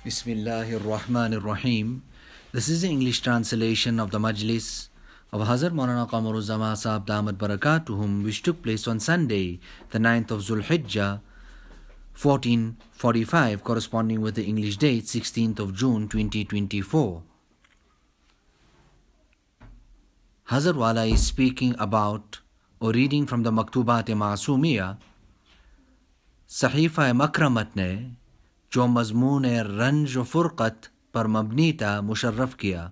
Bismillahir Rahmanir Rahim. This is the English translation of the Majlis of Hazrat Maulana Qamar Uzzaman Saheb Damat Barakatuhum, which took place on Sunday, the 9th of Zulhijjah, 1445, corresponding with the English date, 16th of June 2024. Hazrat Wala is speaking about or reading from the Maktubat-e-Ma'sumiya, Sahifa Makramat ne जो मजमून रंज व फुरकत पर मबनी था मुशर्रफ किया.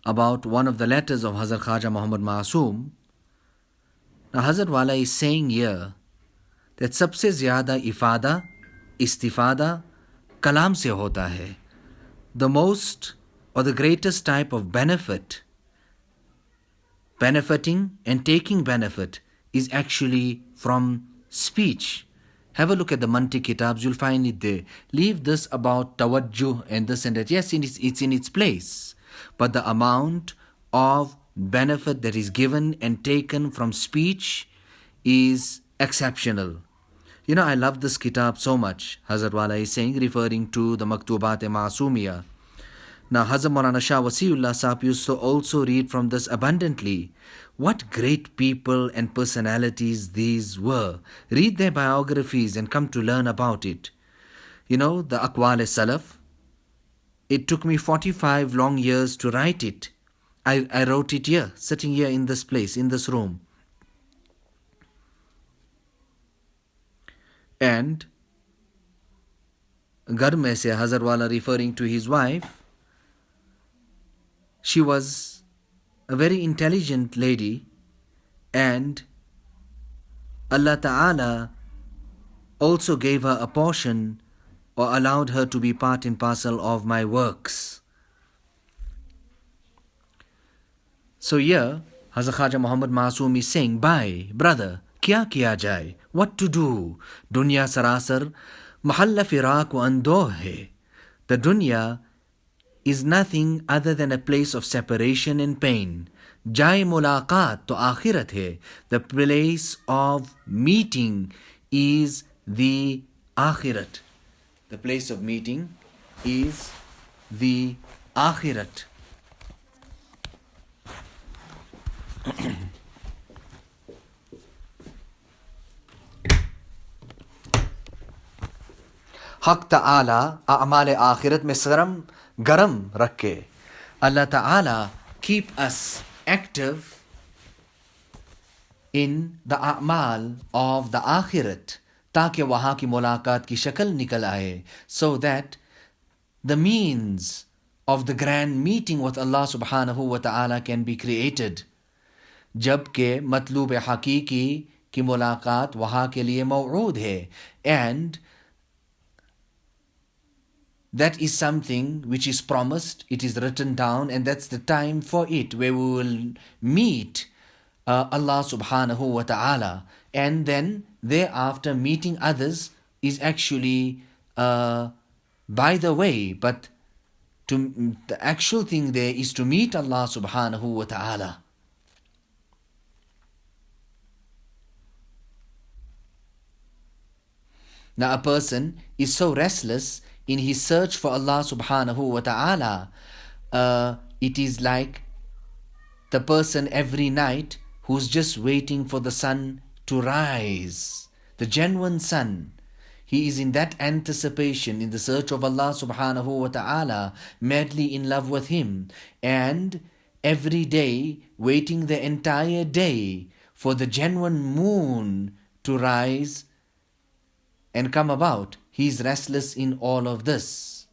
About one of the letters of Hazrat Khaja Muhammad Masoom. Now Hazrat Wala is saying here that सबसे ज़्यादा इफ़ादा, इस्तिफ़ादा कलाम से होता है. The most or the greatest type of benefit, benefiting and taking benefit, is actually from speech. Have a look at the Mantiq Kitabs, you'll find it there. Leave this about tawajjuh and this and that. Yes, it's in its place. But the amount of benefit that is given and taken from speech is exceptional. You know, I love this kitab so much, Hazrat Wala is saying, referring to the Maktubat-e-Ma'sumiya. Now, Hazrat Maulana Shah Wasiullah Sahib used to also read from this abundantly. What great people and personalities these were. Read their biographies and come to learn about it. You know, the Aqwal-e-Salaf, it took me 45 long years to write it. I wrote it here, sitting here in this place, in this room. And Gar mein se Hazrat Wala referring to his wife, she was a very intelligent lady, and Allah Ta'ala also gave her a portion or allowed her to be part and parcel of my works. So here, Hazrat Khaja Muhammad Masoom is saying, bhai, brother, kya kiya jaye? What to do? Dunya sarasar mahalla firaq wa andoh hai. The dunya is nothing other than a place of separation and pain. Jai mulaqat to akhirat hai. The place of meeting is the akhirat. The place of meeting is the akhirat. Haq Ta'ala a'mal akhirat mein garam rakke. Allah Ta'ala keep us active in the a'mal of the akhirat, ताकि वहाँ की मुलाकात की शक्ल निकल आए, so that the means of the grand meeting with Allah subhanahu wa ta'ala can be created. जबकि मतलूब हकीकी की मुलाकात वहाँ के लिए मौऊद है, and that is something which is promised, it is written down, and that's the time for it, where we will meet Allah subhanahu wa ta'ala. And then thereafter meeting others is actually by the way, but the actual thing there is to meet Allah subhanahu wa ta'ala. Now a person is so restless in his search for Allah subhanahu wa ta'ala, it is like the person every night who's just waiting for the sun to rise, the genuine sun. He is in that anticipation, in the search of Allah subhanahu wa ta'ala, madly in love with Him, and every day waiting the entire day for the genuine moon to rise and come about. He is restless in all of this.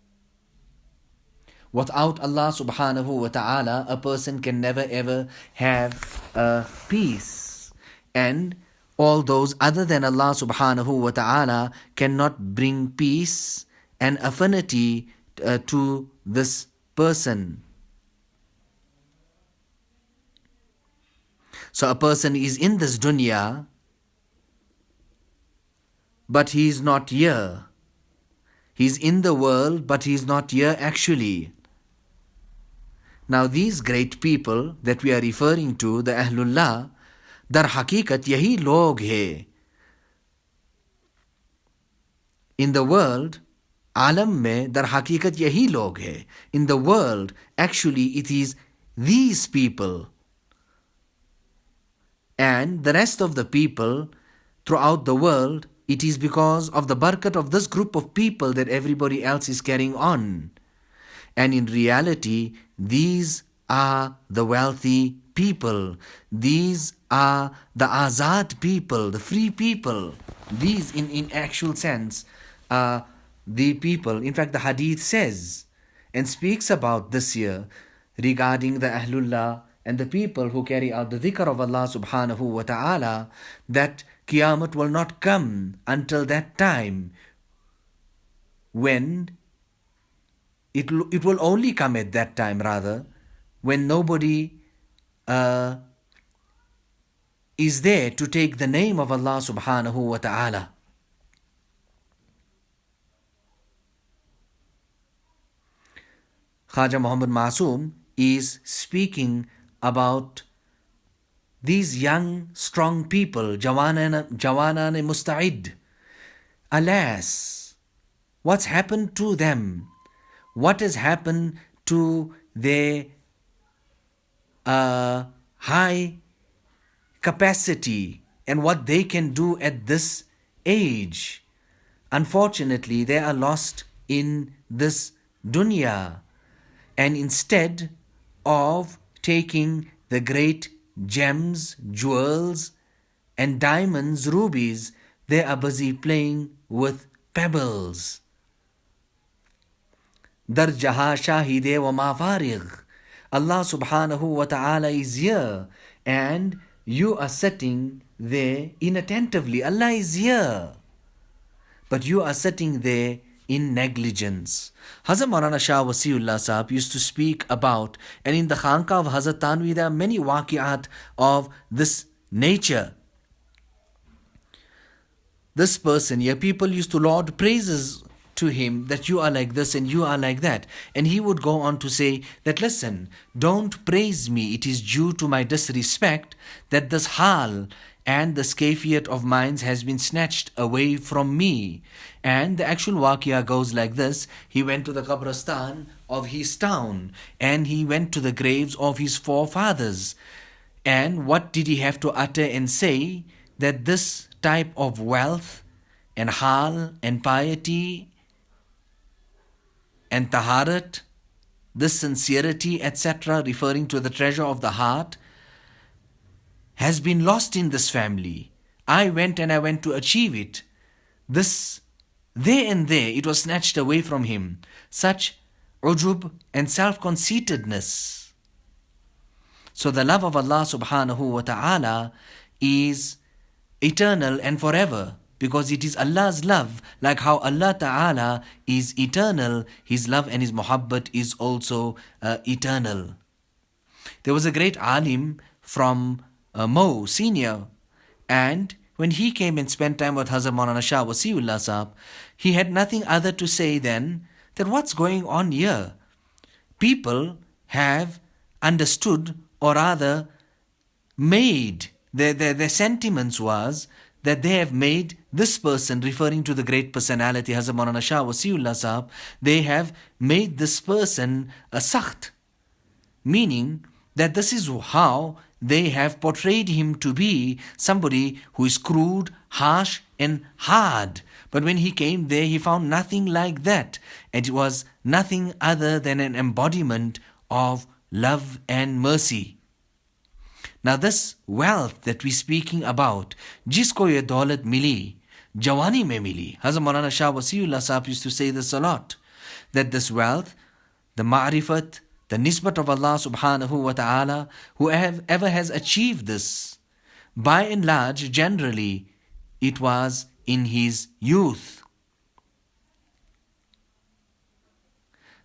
Without Allah subhanahu wa ta'ala, a person can never ever have peace. And all those other than Allah subhanahu wa ta'ala cannot bring peace and affinity to this person. So a person is in this dunya, but he is not here. He is in the world, but he is not here actually. Now these great people that we are referring to, the Ahlullah, dar haqiqat yahi log hai. In the world, आलम में दर हकीकत यही लोग हैं. In the world, actually it is these people. And the rest of the people throughout the world, it is because of the barakat of this group of people that everybody else is carrying on. And in reality, these are the wealthy people. These are the azad people, the free people. These, in actual sense, are the people. In fact, the hadith says and speaks about this year regarding the Ahlullah and the people who carry out the dhikr of Allah subhanahu wa ta'ala, that Qiyamah will not come until that time when it will only come at that time, rather, when nobody is there to take the name of Allah subhanahu wa ta'ala. Khaja Muhammad Masoom is speaking about these young, strong people, Jawanan Musta'id. Alas, what's happened to them? What has happened to their high capacity and what they can do at this age? Unfortunately, they are lost in this dunya. And instead of taking the great gems, jewels, and diamonds, rubies, they are busy playing with pebbles. Dar jaha shahide wa ma farigh. Allah subhanahu wa ta'ala is here and you are sitting there inattentively. Allah is here, but you are sitting there in negligence. Hazrat Maulana Shah Wasiullah Saheb used to speak about, and in the Khanqa of Hazrat Tanvi there are many waqi'at of this nature. This person here, people used to laud praises to him that you are like this and you are like that. And he would go on to say that, listen, don't praise me. It is due to my disrespect that this hal and the kayfiyat of mine has been snatched away from me. And the actual waqia goes like this. He went to the qabristan of his town and he went to the graves of his forefathers. And what did he have to utter and say? That this type of wealth and hal and piety and taharat, this sincerity, etc., referring to the treasure of the heart, has been lost in this family. I went to achieve it. This, there and there, it was snatched away from him. Such ujub and self-conceitedness. So the love of Allah subhanahu wa ta'ala is eternal and forever, because it is Allah's love. Like how Allah ta'ala is eternal, His love and His muhabbat is also eternal. There was a great alim from Mo, senior, and when he came and spent time with Hazrat Maulana Shah Wasiullah Saheb, he had nothing other to say than that what's going on here? People have understood, or rather made, their sentiments was that they have made this person, referring to the great personality Hazrat Maulana Shah Wasiullah Saheb, they have made this person a sakht, meaning that this is how they have portrayed him to be somebody who is crude, harsh and hard. But when he came there, he found nothing like that. And it was nothing other than an embodiment of love and mercy. Now this wealth that we're speaking about, jisko ye daulat mili, jawani mein mili. Hazrat Maulana Shah Wasiullah Saheb used to say this a lot, that this wealth, the ma'rifat, the nisbat of Allah subhanahu wa ta'ala, whoever has achieved this, by and large, generally, it was in his youth.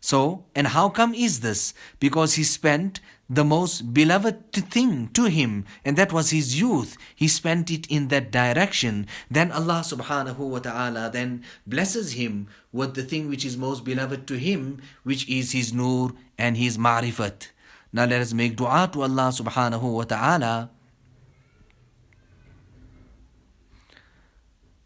So, and how come is this? Because he spent the most beloved thing to him, and that was his youth. He spent it in that direction. Then Allah subhanahu wa ta'ala then blesses him with the thing which is most beloved to him, which is his nur and his ma'rifat. Now let us make dua to Allah subhanahu wa ta'ala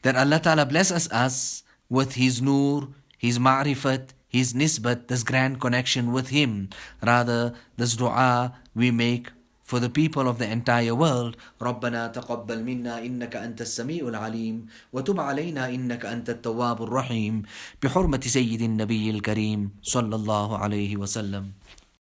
that Allah ta'ala blesses us with his nur, his ma'rifat, his nisbat, this grand connection with him. Rather, this dua we make for the people of the entire world. ربنا تقبل منا إنك أنت السميع العليم وتب علينا إنك أنت التواب الرحيم بحرمة سيد النبي الكريم صلى الله عليه وسلم.